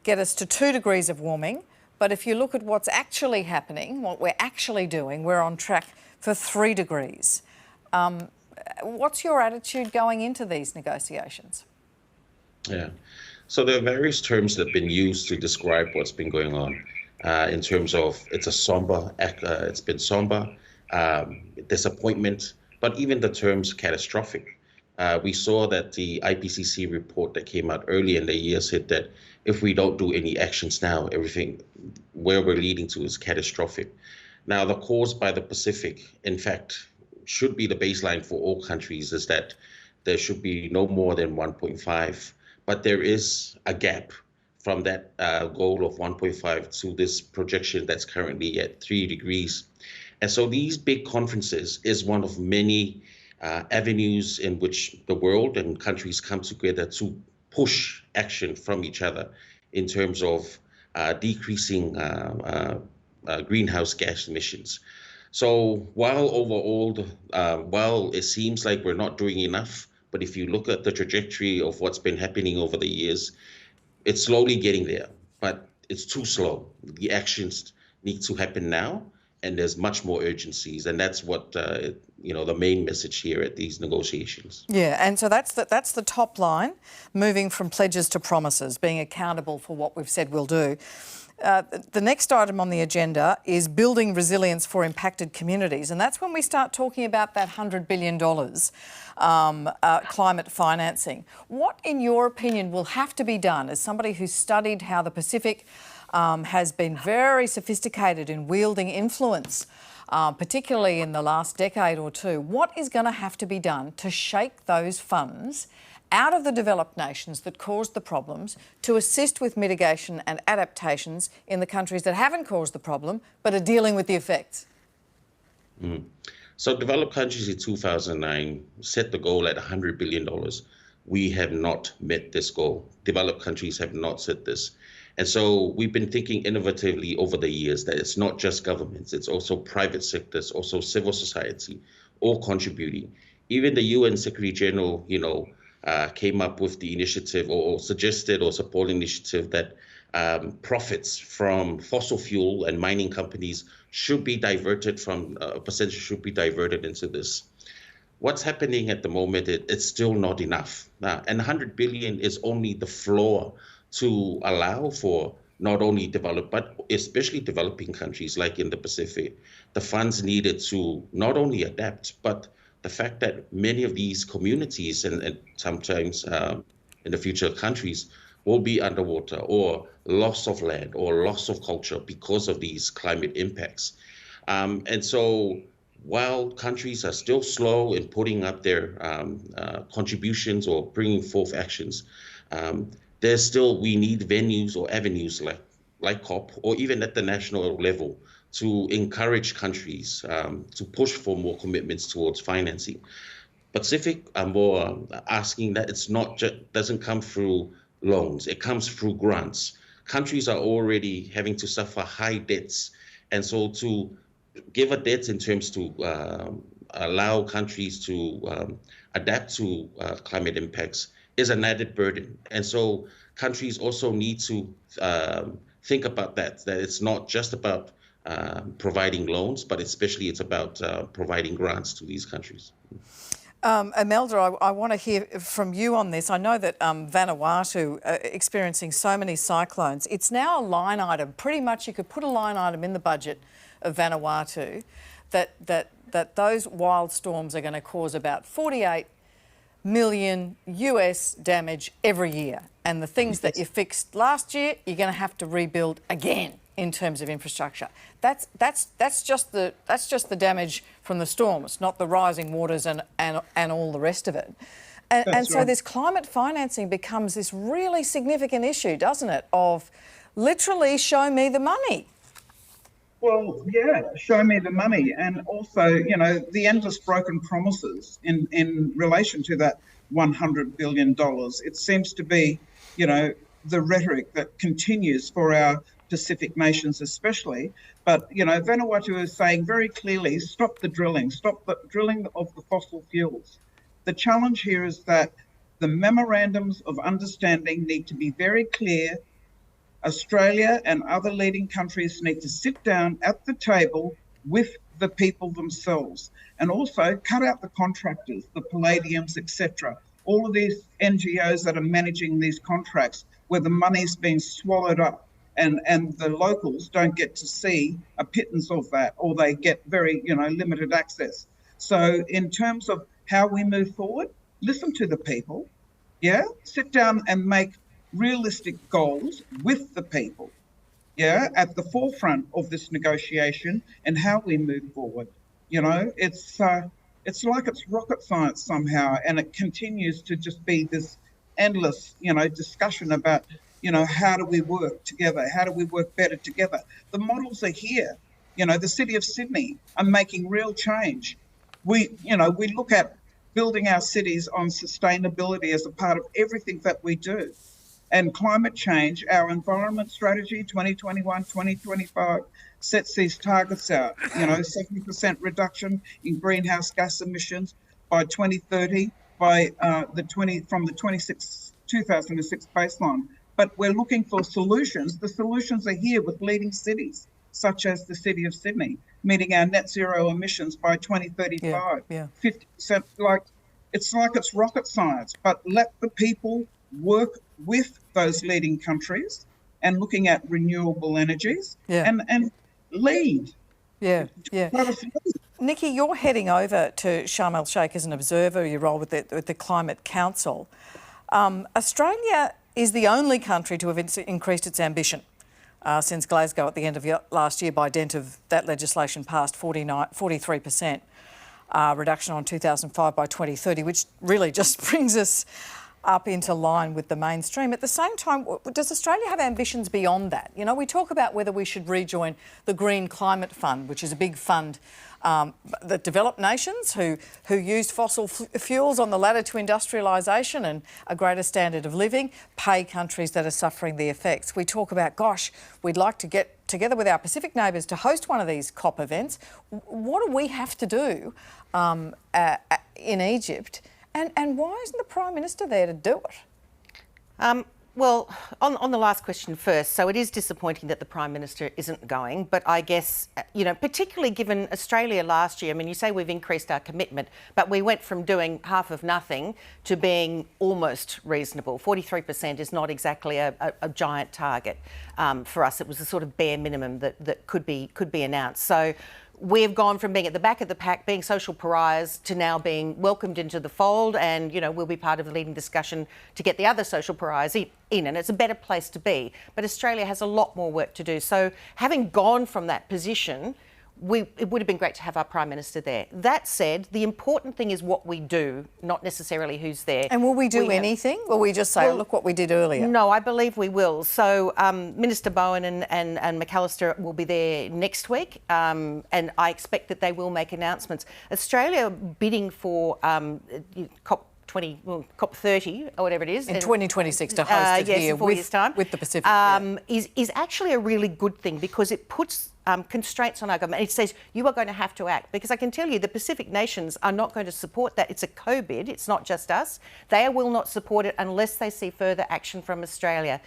[SPEAKER 1] get us to 2 degrees of warming, but if you look at what's actually happening, what we're actually doing, we're on track for 3 degrees. What's your attitude going into these negotiations?
[SPEAKER 13] Yeah, so there are various terms that have been used to describe what's been going on in terms of it's been somber, disappointment, but even the terms catastrophic. We saw that the IPCC report that came out early in the year said that if we don't do any actions now, everything where we're leading to is catastrophic. Now, the cause by the Pacific, in fact, should be the baseline for all countries, is that there should be no more than 1.5. But there is a gap from that goal of 1.5 to this projection that's currently at 3 degrees. And so these big conferences is one of many avenues in which the world and countries come together to push action from each other in terms of decreasing greenhouse gas emissions. So while overall, while it seems like we're not doing enough, but if you look at the trajectory of what's been happening over the years, it's slowly getting there, but it's too slow. The actions need to happen now, and there's much more urgencies, and that's what the main message here at these negotiations.
[SPEAKER 1] Yeah, and so that's the top line, moving from pledges to promises, being accountable for what we've said we'll do. The next item on the agenda is building resilience for impacted communities, and that's when we start talking about that $100 billion climate financing. What, in your opinion, will have to be done, as somebody who's studied how the Pacific has been very sophisticated in wielding influence, particularly in the last decade or two, what is going to have to be done to shake those funds out of the developed nations that caused the problems to assist with mitigation and adaptations in the countries that haven't caused the problem but are dealing with the effects?
[SPEAKER 13] So developed countries in 2009 set the goal at $100 billion. We have not met this goal. Developed countries have not set this. And so we've been thinking innovatively over the years that it's not just governments, it's also private sectors, also civil society, all contributing. Even the UN Secretary General, came up with the initiative or suggested or supported initiative that profits from fossil fuel and mining companies should be diverted from, a percentage should be diverted into this. What's happening at the moment, it's still not enough. And 100 billion is only the floor to allow for not only developed, but especially developing countries like in the Pacific, the funds needed to not only adapt, but the fact that many of these communities and sometimes in the future countries will be underwater or loss of land or loss of culture because of these climate impacts. And so while countries are still slow in putting up their contributions or bringing forth actions, we need venues or avenues like COP or even at the national level to encourage countries to push for more commitments towards financing. Pacific are more asking that it's not just doesn't come through loans, it comes through grants. Countries are already having to suffer high debts, and so to give a debt in terms to allow countries to adapt to climate impacts is an added burden. And so countries also need to think about that it's not just about providing loans, but especially it's about providing grants to these countries.
[SPEAKER 1] Emelda, I want to hear from you on this. I know that Vanuatu experiencing so many cyclones. It's now a line item. Pretty much you could put a line item in the budget of Vanuatu that those wild storms are going to cause about 48 million US damage every year. And the things that you fixed last year, you're going to have to rebuild again in terms of infrastructure. That's just the damage from the storms, not the rising waters and all the rest of it. And so this climate financing becomes this really significant issue, doesn't it? Of literally show me the money.
[SPEAKER 3] Well, yeah, show me the money. And also, you know, the endless broken promises in relation to that $100 billion. It seems to be, you know, the rhetoric that continues for our Pacific nations especially. But, you know, Vanuatu is saying very clearly, stop the drilling of the fossil fuels. The challenge here is that the memorandums of understanding need to be very clear. Australia and other leading countries need to sit down at the table with the people themselves, and also cut out the contractors, the Palladiums, etc. All of these NGOs that are managing these contracts where the money's being swallowed up and the locals don't get to see a pittance of that, or they get very, you know, limited access. So in terms of how we move forward, listen to the people, yeah, sit down and make realistic goals with the people, yeah, at the forefront of this negotiation and how we move forward. You know, it's like it's rocket science somehow, and it continues to just be this endless, you know, discussion about, you know, how do we work together? How do we work better together? The models are here. You know, the City of Sydney are making real change. We look at building our cities on sustainability as a part of everything that we do. And climate change, our environment strategy, 2021-2025, sets these targets out, you know, 70% reduction in greenhouse gas emissions by 2030 from the 2006 baseline. But we're looking for solutions. The solutions are here with leading cities, such as the City of Sydney, meeting our net zero emissions by 2035, 50%. It's like it's rocket science, but let the people work with those leading countries and looking at renewable energies and lead.
[SPEAKER 1] Nicki, you're heading over to Sharm el-Sheikh as an observer, your role with the Climate Council. Australia is the only country to have increased its ambition since Glasgow at the end of last year by dint of that legislation passed 43% reduction on 2005 by 2030, which really just brings us up into line with the mainstream. At the same time, does Australia have ambitions beyond that? You know, we talk about whether we should rejoin the Green Climate Fund, which is a big fund that developed nations who used fossil fuels on the ladder to industrialisation and a greater standard of living, pay countries that are suffering the effects. We talk about, gosh, we'd like to get together with our Pacific neighbours to host one of these COP events. What do we have to do in Egypt? And why isn't the Prime Minister there to do it?
[SPEAKER 2] Well, on the last question first, so it is disappointing that the Prime Minister isn't going, but I guess, you know, particularly given Australia last year, I mean, you say we've increased our commitment, but we went from doing half of nothing to being almost reasonable. 43% is not exactly a giant target for us. It was the sort of bare minimum that could be announced. So we've gone from being at the back of the pack, being social pariahs, to now being welcomed into the fold, and, you know, we'll be part of the leading discussion to get the other social pariahs in, and it's a better place to be. But Australia has a lot more work to do. So having gone from that position, it would have been great to have our Prime Minister there. That said, the important thing is what we do, not necessarily who's there.
[SPEAKER 1] And will we do anything? Will we just say, look what we did earlier?
[SPEAKER 2] No, I believe we will. So Minister Bowen and McAllister will be there next week, and I expect that they will make announcements. Australia bidding for COP30 or whatever it is.
[SPEAKER 1] In 2026 to host it here
[SPEAKER 2] in 4 years' time.
[SPEAKER 1] with the Pacific.
[SPEAKER 2] Is actually a really good thing because it puts constraints on our government. It says you are going to have to act, because I can tell you the Pacific nations are not going to support that. It's a co-bid. It's not just us. They will not support it unless they see further action from Australia.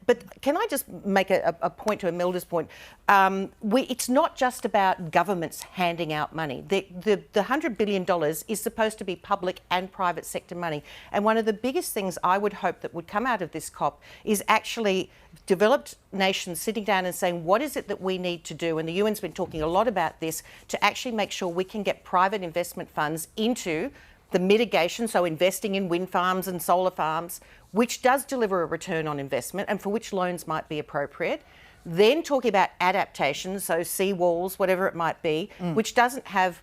[SPEAKER 2] But can I just make a point to Emelda's point? It's not just about governments handing out money. The $100 billion is supposed to be public and private sector money. And one of the biggest things I would hope that would come out of this COP is actually developed nations sitting down and saying, what is it that we need to do? And the UN's been talking a lot about this, to actually make sure we can get private investment funds into the mitigation, so investing in wind farms and solar farms, which does deliver a return on investment and for which loans might be appropriate. Then talking about adaptation, so seawalls, whatever it might be, which doesn't have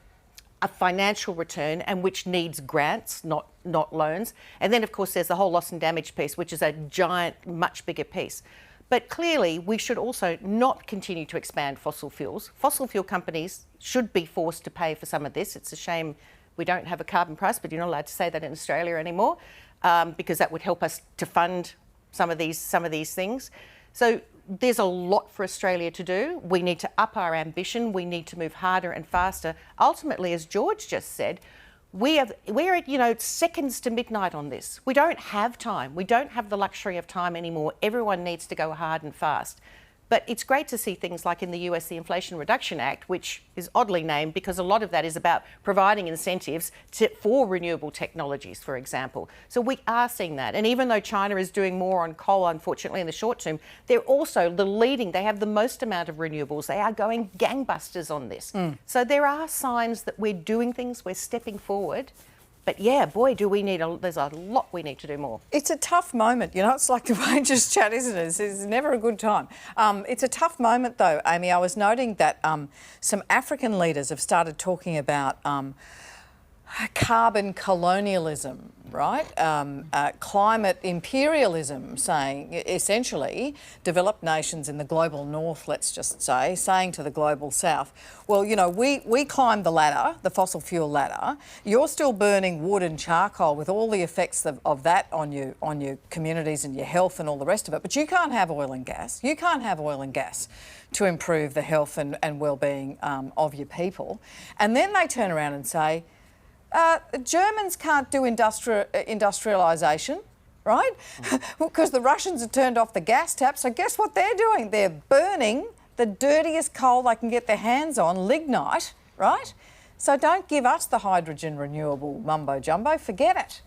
[SPEAKER 2] a financial return and which needs grants, not loans. And then, of course, there's the whole loss and damage piece, which is a giant, much bigger piece. But clearly, we should also not continue to expand fossil fuels. Fossil fuel companies should be forced to pay for some of this. It's a shame we don't have a carbon price, but you're not allowed to say that in Australia anymore, because that would help us to fund some of these things. So there's a lot for Australia to do. We need to up our ambition. We need to move harder and faster. Ultimately, as George just said, we're at seconds to midnight on this. We don't have time. We don't have the luxury of time anymore. Everyone needs to go hard and fast. But it's great to see things like in the US, the Inflation Reduction Act, which is oddly named because a lot of that is about providing incentives for renewable technologies, for example. So we are seeing that. And even though China is doing more on coal, unfortunately, in the short term, they're also they have the most amount of renewables. They are going gangbusters on this. So there are signs that we're doing things, we're stepping forward. But yeah, boy, there's a lot we need to do more.
[SPEAKER 1] It's a tough moment, it's like the Rangers chat, isn't it? It's never a good time. It's a tough moment though, Amy. I was noting that some African leaders have started talking about carbon colonialism, right? Climate imperialism, saying essentially developed nations in the global north, let's just say, saying to the global south, well, we climbed the ladder, the fossil fuel ladder. You're still burning wood and charcoal with all the effects of that on your communities and your health and all the rest of it. But you can't have oil and gas. You can't have oil and gas to improve the health and well-being of your people. And then they turn around and say, Germans can't do industrialisation, right? Because the Russians have turned off the gas tap. So guess what they're doing? They're burning the dirtiest coal they can get their hands on, lignite, right? So don't give us the hydrogen renewable mumbo-jumbo. Forget it.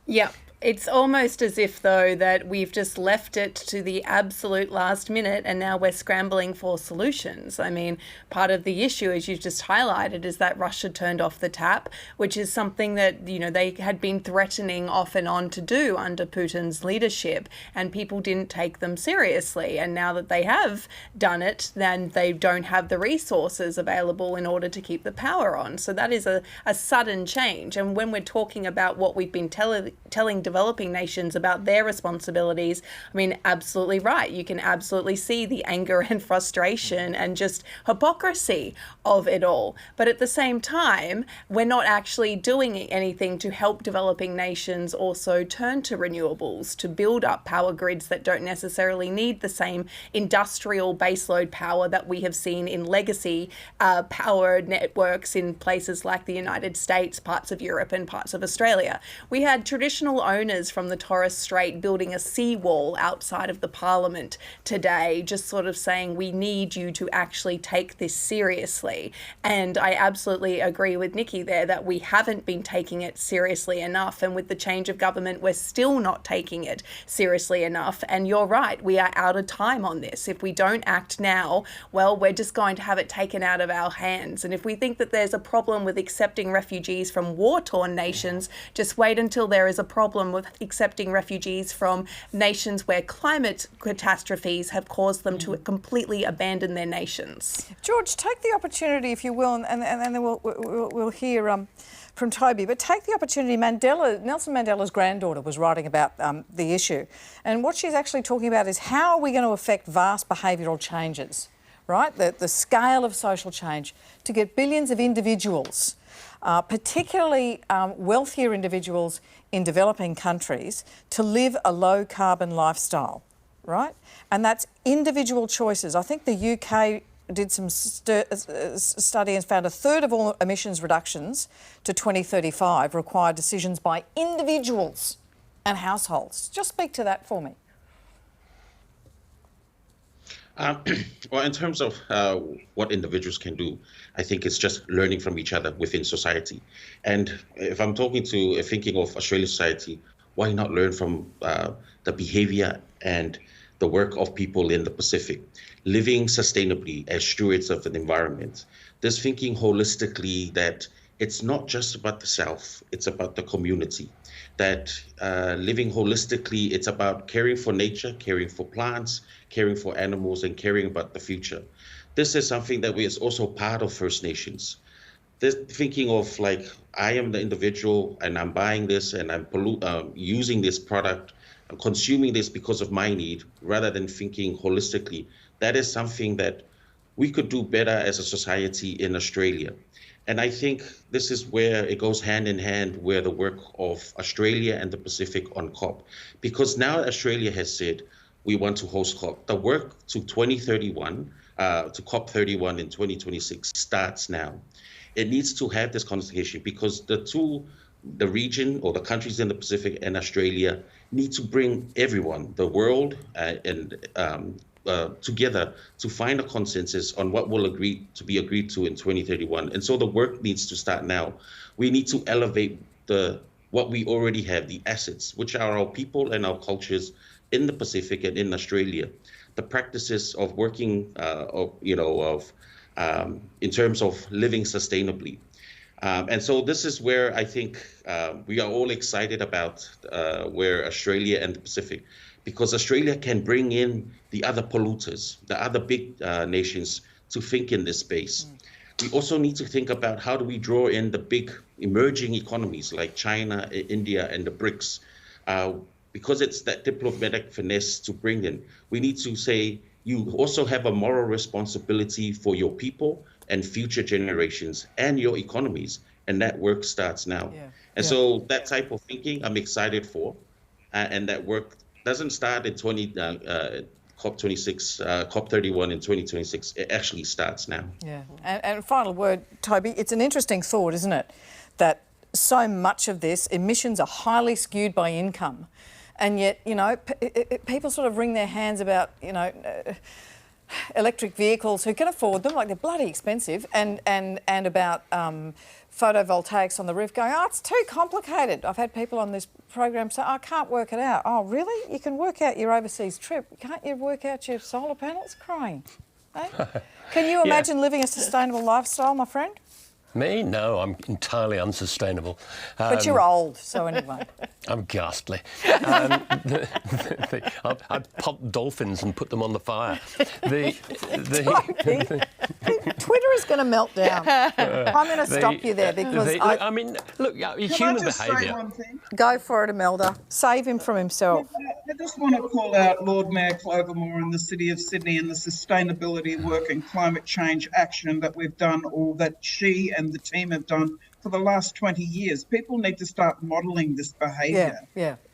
[SPEAKER 4] Yeah. It's almost as if, though, that we've just left it to the absolute last minute and now we're scrambling for solutions. I mean, part of the issue, as you've just highlighted, is that Russia turned off the tap, which is something that, they had been threatening off and on to do under Putin's leadership, and people didn't take them seriously. And now that they have done it, then they don't have the resources available in order to keep the power on. So that is a sudden change. And when we're talking about what we've been telling developing nations about their responsibilities, I mean, absolutely right. You can absolutely see the anger and frustration and just hypocrisy of it all. But at the same time, we're not actually doing anything to help developing nations also turn to renewables, to build up power grids that don't necessarily need the same industrial baseload power that we have seen in legacy power networks in places like the United States, parts of Europe and parts of Australia. We had traditional owners from the Torres Strait building a seawall outside of the Parliament today, just sort of saying, we need you to actually take this seriously. And I absolutely agree with Nicki there that we haven't been taking it seriously enough. And with the change of government, we're still not taking it seriously enough. And you're right, we are out of time on this. If we don't act now, well, we're just going to have it taken out of our hands. And if we think that there's a problem with accepting refugees from war-torn nations, just wait until there is a problem on with accepting refugees from nations where climate catastrophes have caused them to completely abandon their nations.
[SPEAKER 1] George, take the opportunity, if you will, and then we'll hear from Toby, but take the opportunity. Nelson Mandela's granddaughter was writing about the issue, and what she's actually talking about is how are we going to affect vast behavioural changes, right? The scale of social change to get billions of individuals, particularly wealthier individuals in developing countries, to live a low-carbon lifestyle, right? And that's individual choices. I think the UK did some study and found a third of all emissions reductions to 2035 require decisions by individuals and households. Just speak to that for me.
[SPEAKER 13] Well, in terms of what individuals can do, I think it's just learning from each other within society. And if I'm thinking of Australian society, why not learn from the behaviour and the work of people in the Pacific, living sustainably as stewards of an environment. This thinking holistically that it's not just about the self, it's about the community. That living holistically, it's about caring for nature, caring for plants, caring for animals, and caring about the future. This is something that is also part of First Nations. This thinking of like, I am the individual and I'm buying this and I'm using this product, I'm consuming this because of my need, rather than thinking holistically. That is something that we could do better as a society in Australia. And I think this is where it goes hand in hand with the work of Australia and the Pacific on COP. Because now Australia has said we want to host COP. The work to 2031, to COP 31 in 2026 starts now. It needs to have this conversation because the region or the countries in the Pacific and Australia need to bring everyone, the world, together to find a consensus on what will be agreed to in 2031. And so the work needs to start now. We need to elevate what we already have, the assets, which are our people and our cultures in the Pacific and in Australia. The practices of working, in terms of living sustainably. And so this is where I think we are all excited about where Australia and the Pacific, because Australia can bring in the other polluters, the other big nations to think in this space. We also need to think about how do we draw in the big emerging economies like China, India, and the BRICS, because it's that diplomatic finesse to bring in. We need to say, you also have a moral responsibility for your people and future generations and your economies. And that work starts now. And so that type of thinking I'm excited for. And that work doesn't start in COP26, COP31 in 2026. It actually starts now.
[SPEAKER 1] Yeah. And final word, Toby, it's an interesting thought, isn't it? That so much of this, emissions are highly skewed by income. And yet, people sort of wring their hands about, electric vehicles who can afford them, like they're bloody expensive, and about photovoltaics on the roof going, it's too complicated. I've had people on this program say, I can't work it out. Oh, really? You can work out your overseas trip. Can't you work out your solar panels? Crying. Eh? Can you imagine living a sustainable lifestyle, my friend?
[SPEAKER 5] Me? No, I'm entirely unsustainable.
[SPEAKER 1] But you're old, so anyway.
[SPEAKER 5] I'm ghastly. I pop dolphins and put them on the fire.
[SPEAKER 1] Twitter is going to melt down. I'm going to stop you there because
[SPEAKER 5] human behaviour.
[SPEAKER 1] Go for it, Emelda. Save him from himself.
[SPEAKER 3] I just want to call out Lord Mayor Clovermore and the City of Sydney and the sustainability work and climate change action that we've done, or that she and the team have done for the last 20 years. People need to start modelling this behaviour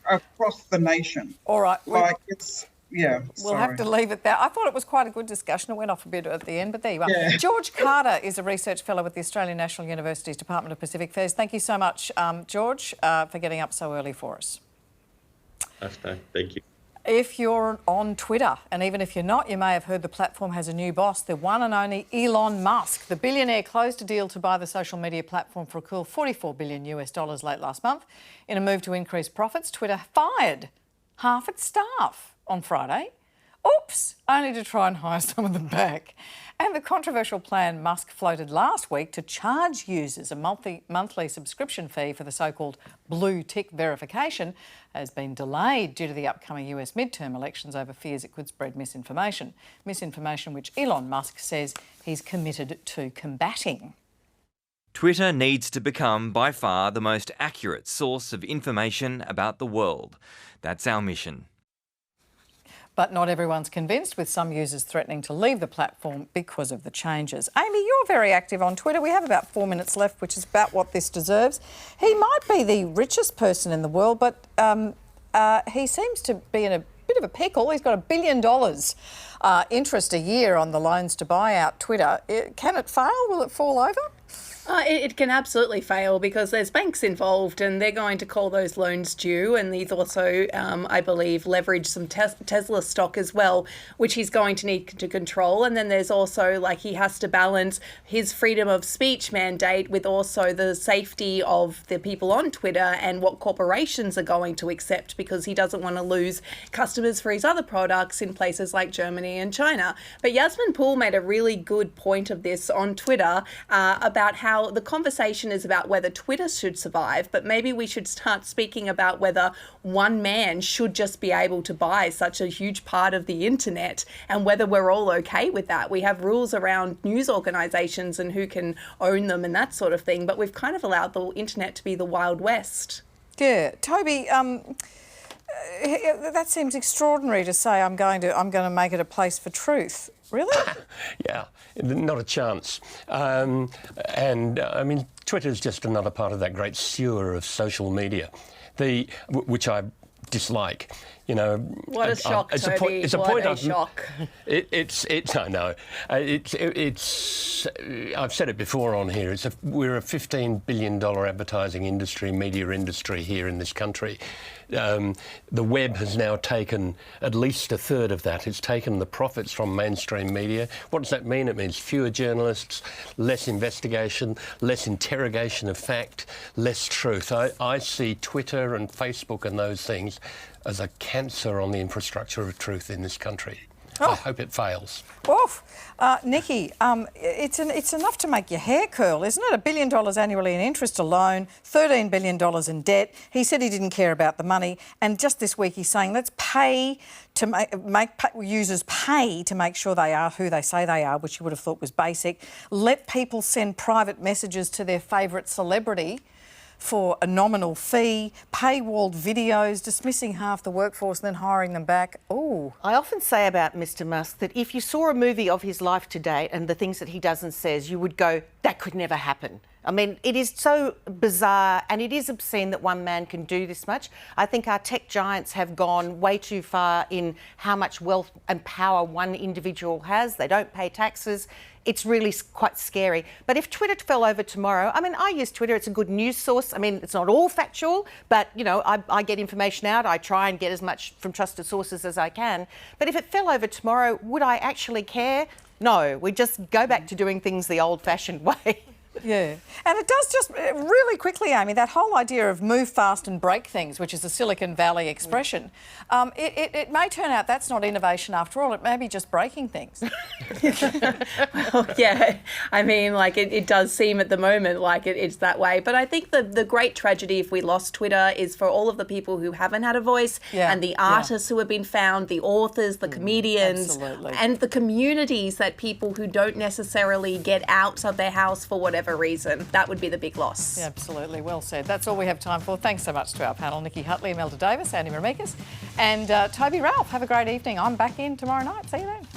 [SPEAKER 3] across the nation.
[SPEAKER 1] All right.
[SPEAKER 3] We'll
[SPEAKER 1] have to leave it there. I thought it was quite a good discussion. It went off a bit at the end, but there you are.
[SPEAKER 3] Yeah.
[SPEAKER 1] George Carter is a research fellow with the Australian National University's Department of Pacific Affairs. Thank you so much, George, for getting up so early for us.
[SPEAKER 13] Thank you.
[SPEAKER 1] If you're on Twitter, and even if you're not, you may have heard the platform has a new boss, the one and only Elon Musk. The billionaire closed a deal to buy the social media platform for a cool $44 billion late last month. In a move to increase profits, Twitter fired half its staff on Friday Oops, only to try and hire some of them back. And the controversial plan Musk floated last week to charge users a monthly subscription fee for the so-called blue tick verification has been delayed due to the upcoming US midterm elections over fears it could spread misinformation. Misinformation which Elon Musk says he's committed to combating.
[SPEAKER 14] Twitter needs to become by far the most accurate source of information about the world. That's our mission.
[SPEAKER 1] But not everyone's convinced, with some users threatening to leave the platform because of the changes. Amy, you're very active on Twitter. We have about 4 minutes left, which is about what this deserves. He might be the richest person in the world, but he seems to be in a bit of a pickle. He's got $1 billion interest a year on the loans to buy out Twitter. Can it fail? Will it fall over?
[SPEAKER 4] It can absolutely fail because there's banks involved and they're going to call those loans due, and he's also, I believe, leveraged some Tesla stock as well, which he's going to need to control. And then there's also, like, he has to balance his freedom of speech mandate with also the safety of the people on Twitter and what corporations are going to accept, because he doesn't want to lose customers for his other products in places like Germany and China. But Yasmin Poole made a really good point of this on Twitter about how the conversation is about whether Twitter should survive, but maybe we should start speaking about whether one man should just be able to buy such a huge part of the internet, and whether we're all okay with that. We have rules around news organisations and who can own them and that sort of thing, but we've kind of allowed the internet to be the Wild West.
[SPEAKER 1] Yeah, Toby, that seems extraordinary to say. I'm going to make it a place for truth. Really?
[SPEAKER 5] Yeah, not a chance. And I mean, Twitter is just another part of that great sewer of social media, which I dislike. You know,
[SPEAKER 4] what a shock, Toby! It's a point. Shock.
[SPEAKER 5] I know. I've said it before on here. We're a $15 billion advertising industry, media industry here in this country. The web has now taken at least a third of that. It's taken the profits from mainstream media. What does that mean? It means fewer journalists, less investigation, less interrogation of fact, less truth. I see Twitter and Facebook and those things as a cancer on the infrastructure of truth in this country. Oh. I hope it fails.
[SPEAKER 1] Oof. Nicki, it's enough to make your hair curl, isn't it? $1 billion annually in interest alone, $13 billion in debt. He said he didn't care about the money, and just this week he's saying let's pay to make users pay to make sure they are who they say they are, which you would have thought was basic. Let people send private messages to their favourite celebrity for a nominal fee, paywalled videos, dismissing half the workforce and then hiring them back. Ooh.
[SPEAKER 2] I often say about Mr Musk that if you saw a movie of his life to date and the things that he does and says, you would go, that could never happen. I mean, it is so bizarre and it is obscene that one man can do this much. I think our tech giants have gone way too far in how much wealth and power one individual has. They don't pay taxes. It's really quite scary. But if Twitter fell over tomorrow, I mean, I use Twitter. It's a good news source. I mean, it's not all factual, but, you know, I get information out. I try and get as much from trusted sources as I can. But if it fell over tomorrow, would I actually care? No, we'd just go back to doing things the old-fashioned way.
[SPEAKER 1] Yeah, and it does just really quickly, Amy, that whole idea of move fast and break things, which is a Silicon Valley expression, it may turn out that's not innovation after all. It may be just breaking things.
[SPEAKER 4] Well, yeah, I mean, like it does seem at the moment like it's that way. But I think the great tragedy if we lost Twitter is for all of the people who haven't had a voice and the artists who have been found, the authors, the comedians, and the communities that people who don't necessarily get out of their house for whatever reason. That would be the big loss.
[SPEAKER 1] Yeah, absolutely. Well said. That's all we have time for. Thanks so much to our panel, Nicki Hutley, Emelda Davis, Andy Remeikis, and Toby Ralph. Have a great evening. I'm back in tomorrow night. See you then.